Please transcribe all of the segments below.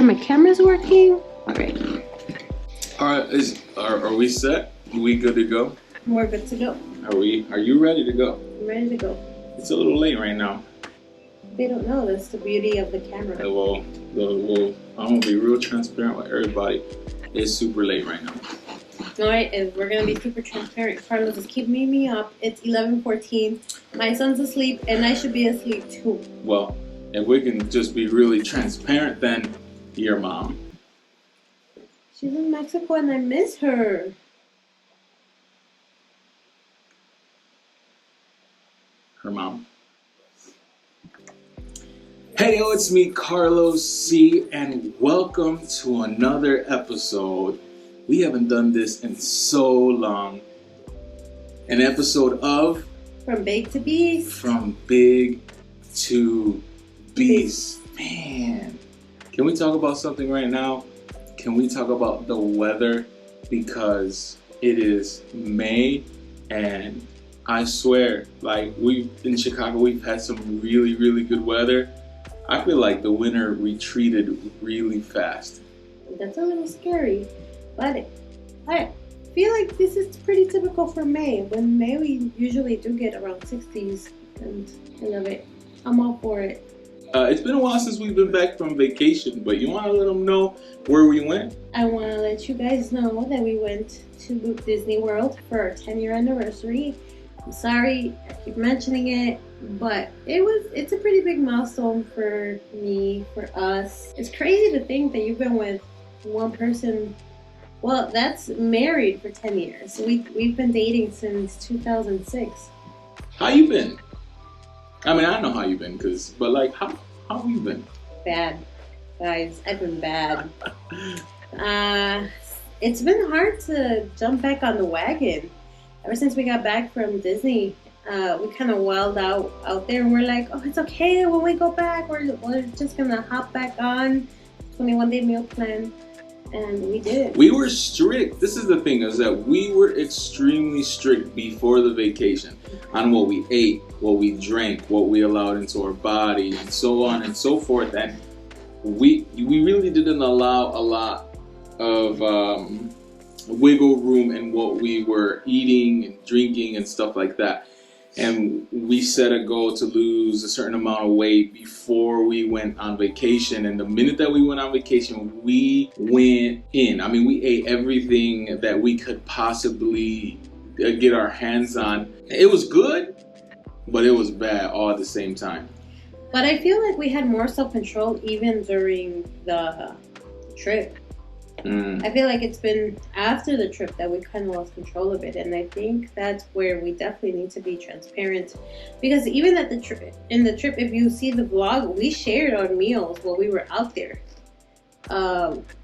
sure my camera's working. All right. All right, are we set? Are we good to go? We're good to go. Are you ready to go? I'm ready to go. It's a little late right now. They don't know. That's the beauty of the camera. Well, I'm gonna be real transparent with everybody. It's super late right now. All right, and we're gonna be super transparent. Carlos is keeping me up. It's 11:14. My son's asleep, and I should be asleep too. Well, if we can just be really transparent, then your mom. She's in Mexico, and I miss her. Her mom. Hey, yo, it's me, Carlos C, and welcome to another episode. We haven't done this in so long. An episode of From Big to Beast. From Big to Beast. Man, can we talk about something right now? Can we talk about the weather? Because it is May, and I swear, like, in Chicago, we've had some really, really good weather. I feel like the winter retreated really fast. That's a little scary, but I feel like this is pretty typical for May. When May, we usually do get around 60s, and I love it. I'm all for it. It's been a while since we've been back from vacation, but you want to let them know where we went? I want to let you guys know that we went to Disney World for our 10-year anniversary. I'm sorry I keep mentioning it, but it's a pretty big milestone for me, for us. It's crazy to think that you've been with one person, well, that's married for 10 years. We've been dating since 2006. How you been? I mean, I know how you've been, but like, how have you been? Bad, guys. I've been bad. It's been hard to jump back on the wagon. Ever since we got back from Disney, we kind of welled out there, and we're like, oh, it's okay. When we go back, we're just gonna hop back on 21-day meal plan, and we did. We were strict. This is the thing, is that we were extremely strict before the vacation on what we ate, what we drank, what we allowed into our body, and so on and so forth. And we really didn't allow a lot of wiggle room in what we were eating and drinking and stuff like that. And we set a goal to lose a certain amount of weight before we went on vacation. And the minute that we went on vacation, we went in. I mean, we ate everything that we could possibly get our hands on. It was good, but it was bad all at the same time. But I feel like we had more self-control even during the trip. I feel like it's been after the trip that we kind of lost control of it, and I think that's where we definitely need to be transparent, because even at the trip, if you see the vlog, we shared our meals while we were out there.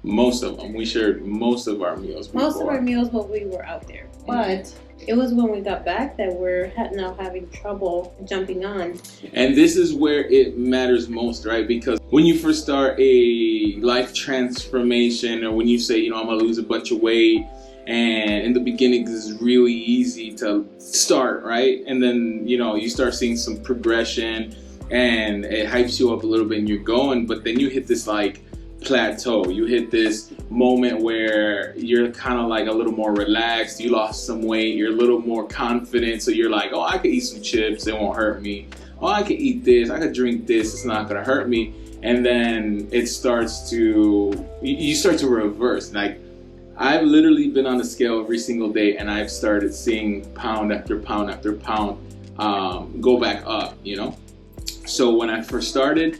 Most of them. We shared most of our meals before. Most of our meals while we were out there, but it was when we got back that we're now having trouble jumping on. And this is where it matters most, right? Because when you first start a life transformation, or when you say, I'm going to lose a bunch of weight, and in the beginning, it's really easy to start, right? And then, you start seeing some progression, and it hypes you up a little bit, and you're going, but then you hit this plateau. You hit this moment where you're kind of like a little more relaxed. You lost some weight. You're a little more confident. So you're like, oh, I could eat some chips. It won't hurt me. Oh, I could eat this. I could drink this. It's not going to hurt me. And then it starts to, you start to reverse. Like, I've literally been on the scale every single day, and I've started seeing pound after pound after pound go back up, So when I first started,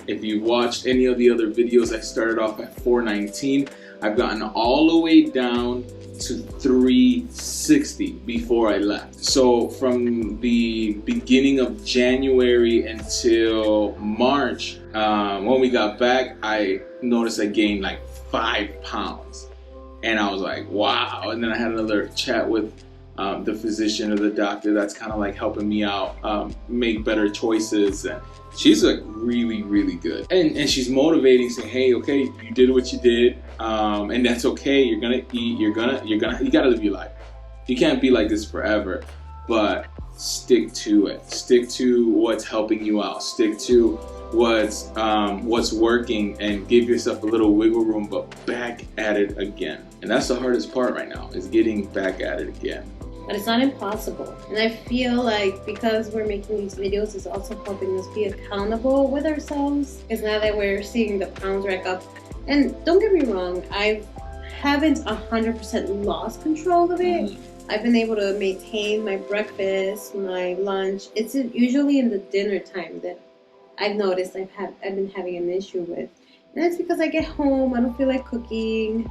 if you've watched any of the other videos, I started off at 419. I've gotten all the way down to 360 before I left. So from the beginning of January until March, when we got back, I noticed I gained like 5 pounds. And I was like, wow. And then I had another chat with the physician or the doctor that's kind of like helping me out, make better choices. And she's like really, really good. And she's motivating, saying, hey, okay, you did what you did. And that's okay. You're going to eat. You got to live your life. You can't be like this forever, but stick to it. Stick to what's helping you out. Stick to what's working and give yourself a little wiggle room, but back at it again. And that's the hardest part right now, is getting back at it again. But it's not impossible. And I feel like because we're making these videos, it's also helping us be accountable with ourselves. Because now that we're seeing the pounds rack up, and don't get me wrong, I haven't 100% lost control of it. I've been able to maintain my breakfast, my lunch. It's usually in the dinner time that I've noticed I've been having an issue with. And that's because I get home, I don't feel like cooking.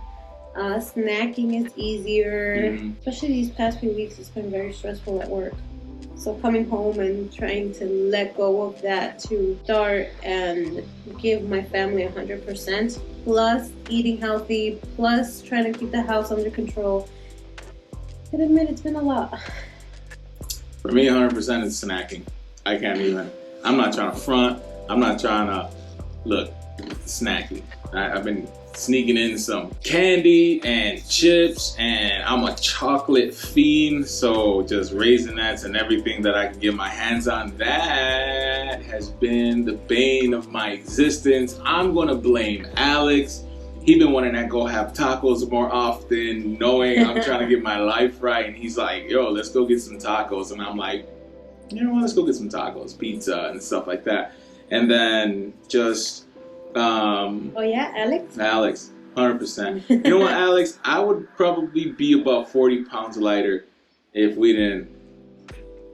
Snacking is easier. Especially these past few weeks, it's been very stressful at work. So coming home and trying to let go of that to start and give my family 100%, plus eating healthy, plus trying to keep the house under control. I admit it's been a lot. For me, 100% is snacking. I can't even. I'm not trying to front. I'm not trying to look snacky. I've been sneaking in some candy and chips, and I'm a chocolate fiend, so just Raisinets and everything that I can get my hands on, that has been the bane of my existence. I'm gonna blame Alex. He been wanting to go have tacos more often, knowing I'm trying to get my life right, and he's like, yo, let's go get some tacos. And I'm like, you know what, let's go get some tacos, pizza and stuff like that. And then just oh yeah, Alex, 100%. You know what, Alex? I would probably be about 40 pounds lighter if we didn't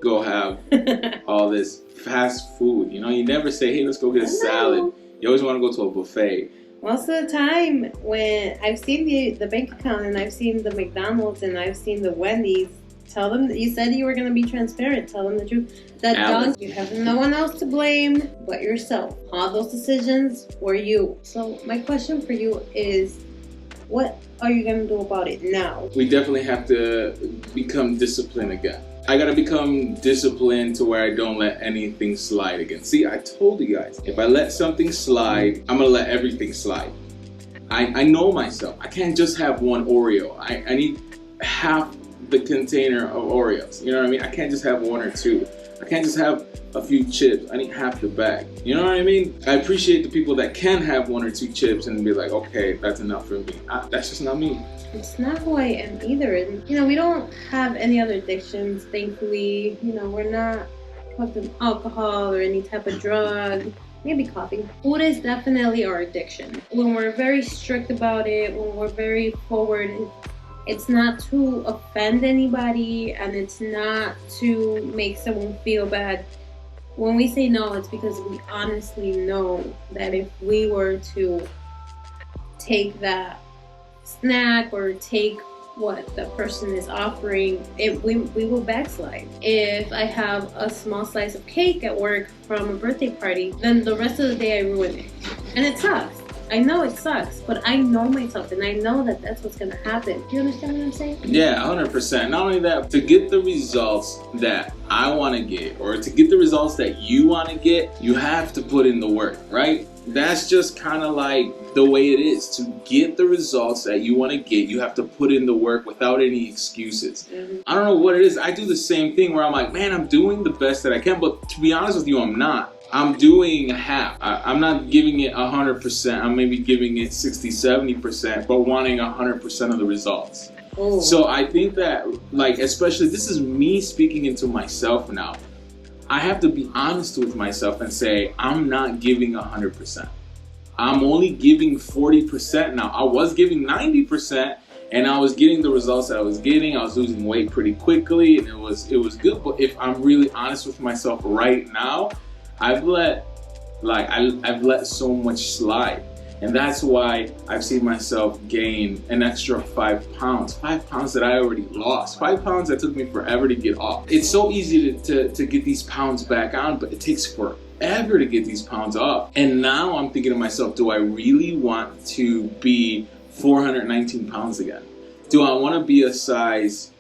go have all this fast food. You know, you never say, hey, let's go get a salad. You always want to go to a buffet. Most of the time when I've seen the bank account and I've seen the McDonald's and I've seen the Wendy's, tell them that you said you were going to be transparent. Tell them the truth. That done, you have no one else to blame but yourself. All those decisions were you. So my question for you is, what are you going to do about it now? We definitely have to become disciplined again. I got to become disciplined to where I don't let anything slide again. See, I told you guys, if I let something slide, I'm going to let everything slide. I know myself. I can't just have one Oreo. I need half the container of Oreos. You know what I mean? I can't just have one or two. I can't just have a few chips. I need half the bag. You know what I mean? I appreciate the people that can have one or two chips and be like, okay, that's enough for me. That's just not me. It's not who I am either. And, you know, we don't have any other addictions, thankfully. You know, we're not hooked on alcohol or any type of drug. Maybe coffee. Food is definitely our addiction. When we're very strict about it, when we're very forward, it's not to offend anybody and it's not to make someone feel bad. When we say no, it's because we honestly know that if we were to take that snack or take what the person is offering, we will backslide. If I have a small slice of cake at work from a birthday party, then the rest of the day I ruin it. And it sucks. I know it sucks, but I know myself and I know that that's what's going to happen. Do you understand what I'm saying? Yeah, 100%. Not only that, to get the results that I want to get, or to get the results that you want to get, you have to put in the work, right? That's just kind of like the way it is. To get the results that you want to get, you have to put in the work without any excuses. I don't know what it is. I do the same thing where I'm like, man, I'm doing the best that I can, but to be honest with you, I'm not. I'm doing half. I'm not giving it 100%. I'm maybe giving it 60-70%, but wanting 100% of the results. Oh. So I think that, like, especially, this is me speaking into myself now. I have to be honest with myself and say, I'm not giving 100%. I'm only giving 40% now. I was giving 90%, and I was getting the results that I was getting. I was losing weight pretty quickly, and it was good. But if I'm really honest with myself right now, I've let so much slide. And that's why I've seen myself gain an extra 5 pounds. 5 pounds that I already lost. 5 pounds that took me forever to get off. It's so easy to get these pounds back on, but it takes forever to get these pounds off. And now I'm thinking to myself, do I really want to be 419 pounds again? Do I want to be a size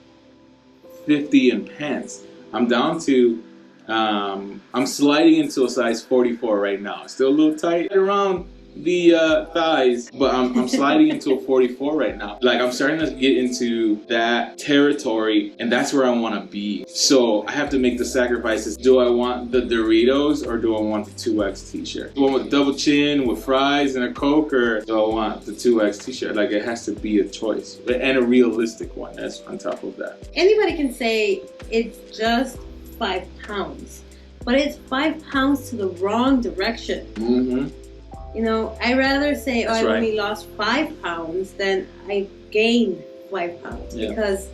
50 in pants? I'm down to, I'm sliding into a size 44 right now. Still a little tight. Around the thighs, but I'm sliding into a 44 right now. Like, I'm starting to get into that territory, and that's where I want to be. So I have to make the sacrifices. Do I want the Doritos, or do I want the 2X t-shirt? Do I want double chin with fries and a Coke, or do I want the 2X t-shirt? Like, it has to be a choice, and a realistic one that's on top of that. Anybody can say it's just 5 pounds, but it's 5 pounds to the wrong direction. Mm-hmm. You know, I'd rather say, That's I right. only lost 5 pounds than I gained 5 pounds. Yeah. Because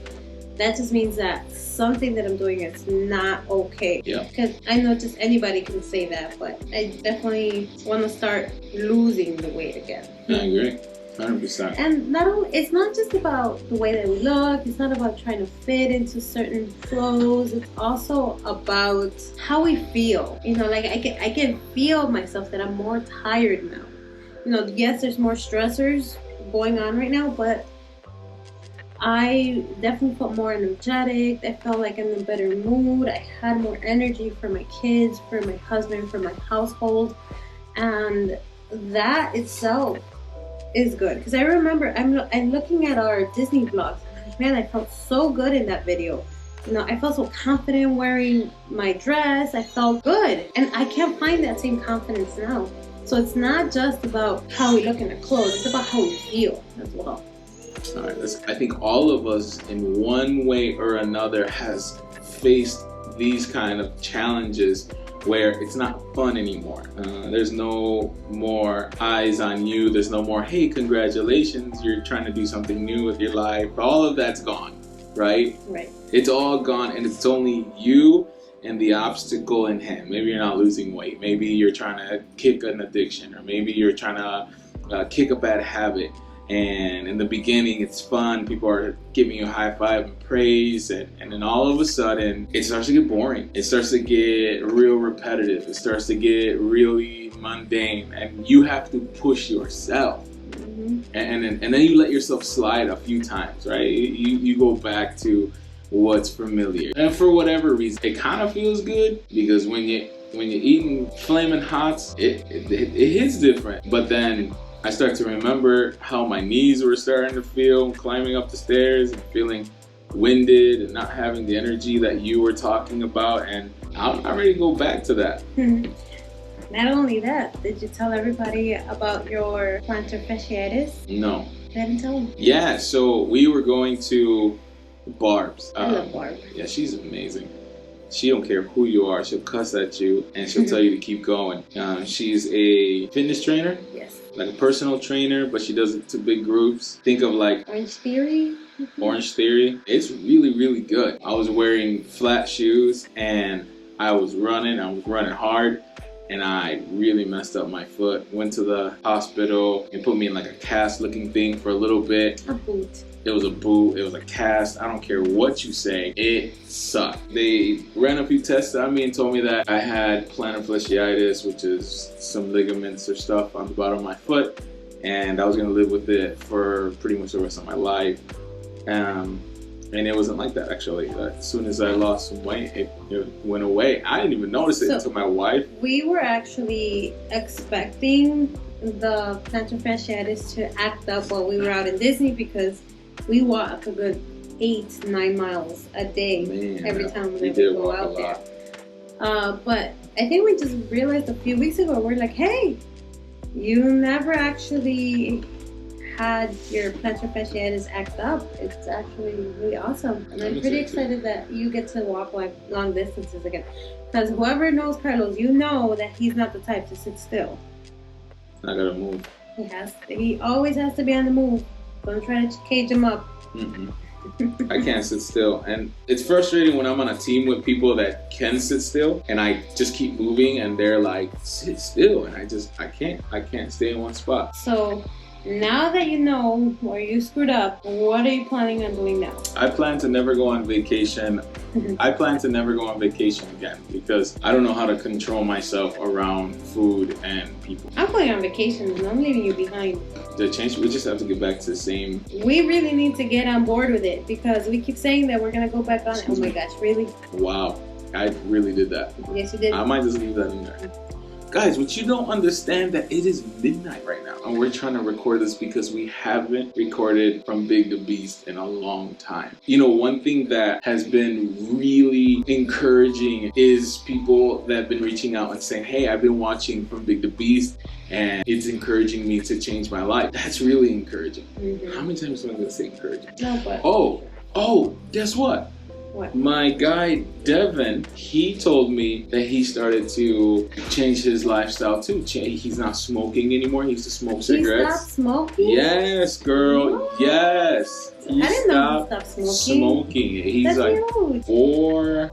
that just means that something that I'm doing is not okay. Yeah. Because I know just anybody can say that, but I definitely want to start losing the weight again. I agree. 100%. And not only, it's not just about the way that we look, it's not about trying to fit into certain clothes, it's also about how we feel. You know, like I can feel myself that I'm more tired now. You know, yes, there's more stressors going on right now, but I definitely felt more energetic. I felt like I'm in a better mood. I had more energy for my kids, for my husband, for my household. And that itself is good, because I remember I'm looking at our Disney vlogs. I'm like, man, I felt so good in that video. You know, I felt so confident wearing my dress. I felt good, and I can't find that same confidence now. So it's not just about how we look in our clothes; it's about how we feel as well. All right, I think all of us in one way or another has faced these kind of challenges where it's not fun anymore. There's no more eyes on you. There's no more, hey, congratulations, you're trying to do something new with your life. All of that's gone, right? Right. It's all gone, and it's only you and the obstacle in hand. Maybe you're not losing weight. Maybe you're trying to kick an addiction, or maybe you're trying to kick a bad habit. And in the beginning, it's fun. People are giving you a high five and praise. And then all of a sudden, it starts to get boring. It starts to get real repetitive. It starts to get really mundane. And you have to push yourself. Mm-hmm. And then you let yourself slide a few times, right? You go back to what's familiar. And for whatever reason, it kind of feels good, because when you're eating Flamin' Hots, it hits different. But then I start to remember how my knees were starting to feel climbing up the stairs, and feeling winded and not having the energy that you were talking about, and I'm not ready to go back to that. Not only that, did you tell everybody about your plantar fasciitis? No. I haven't told them. Yeah, so we were going to Barb's. I love Barb. Yeah, she's amazing. She don't care who you are. She'll cuss at you, and she'll tell you to keep going. She's a fitness trainer. Yes. Like a personal trainer, but she does it to big groups. Think of like Orange Theory. Orange Theory. It's really, really good. I was wearing flat shoes, and I was running hard, and I really messed up my foot. Went to the hospital and put me in like a cast looking thing for a little bit. A boot. It was a boot, it was a cast, I don't care what you say, it sucked. They ran a few tests on me and told me that I had plantar fasciitis, which is some ligaments or stuff on the bottom of my foot, and I was gonna live with it for pretty much the rest of my life. And it wasn't like that, actually. As soon as I lost some weight, it went away. I didn't even notice it until my wife. We were actually expecting the plantar fasciitis to act up while we were out in Disney, because we walk a good 8-9 miles a day. Man, every time we we did go walk out a there. lot. But I think we just realized a few weeks ago, we're like, hey, you never actually had your plantar fasciitis act up. It's actually really awesome. And I'm pretty excited that you get to walk like long distances again. Because whoever knows Carlos, you know that he's not the type to sit still. I gotta move. He always has to be on the move. Don't try to cage him up. I can't sit still, and it's frustrating when I'm on a team with people that can sit still, and I just keep moving, and they're like, sit still, and I can't stay in one spot. So now that you know where you screwed up, what are you planning on doing now? I plan to never go on vacation. I plan to never go on vacation again, because I don't know how to control myself around food and people. I'm going on vacation and I'm leaving you behind. The change, we just have to get back to the same. We really need to get on board with it, because we keep saying that we're going to go back on it. Oh my gosh, really? Wow, I really did that. Yes, you did. I might just leave that in there. Guys, what you don't understand that it is midnight right now. And we're trying to record this because we haven't recorded From Big to Beast in a long time. You know, one thing that has been really encouraging is people that have been reaching out and saying, hey, I've been watching From Big to Beast and it's encouraging me to change my life. That's really encouraging. Mm-hmm. How many times am I going to say encouraging? No, but... Oh, guess what? What? My guy Devin, he told me that he started to change his lifestyle too. He's not smoking anymore. He used to smoke cigarettes. He stopped smoking? Yes, girl. What? Yes. I didn't know he stopped smoking. He's That's like huge. 4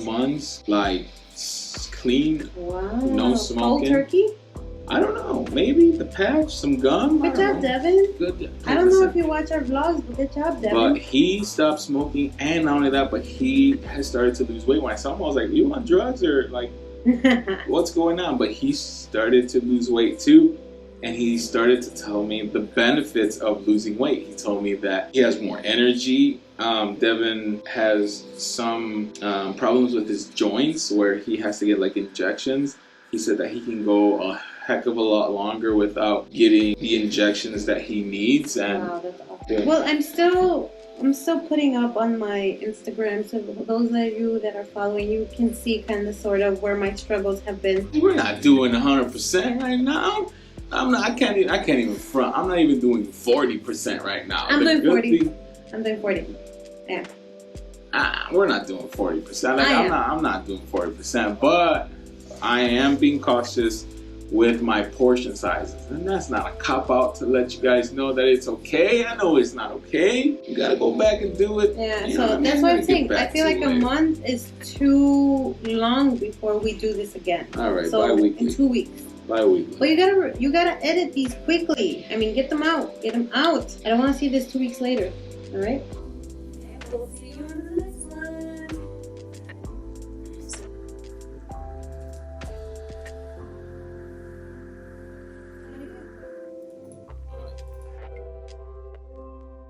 months, like clean. Wow. No smoking. Cold turkey? I don't know. Maybe the patch, some gum. Good job, Devin. Good. I don't know if you watch our vlogs, but good job, Devin. But he stopped smoking, and not only that, but he has started to lose weight. When I saw him, I was like, "You on drugs or like, what's going on?" But he started to lose weight too, and he started to tell me the benefits of losing weight. He told me that he has more energy. Devin has some problems with his joints where he has to get like injections. He said that he can go a heck of a lot longer without getting the injections that he needs. And wow, that's awesome. Well, I'm still putting up on my Instagram, so those of you that are following, you can see kind of sort of where my struggles have been. We're not doing 100% right now. I can't even front. I'm not even doing 40% right now. I'm doing 40. I'm doing 40. Yeah. We're not doing 40%. I'm not doing 40%, but I am being cautious with my portion sizes, and that's not a cop-out to let you guys know that it's okay. I know it's not okay. You gotta go back and do it. Yeah, so that's what I'm saying. I feel like a month is too long before we do this again. All right, so bi-weekly. In 2 weeks. Bi-weekly. But you gotta edit these quickly. I mean, get them out. I don't want to see this 2 weeks later. All right.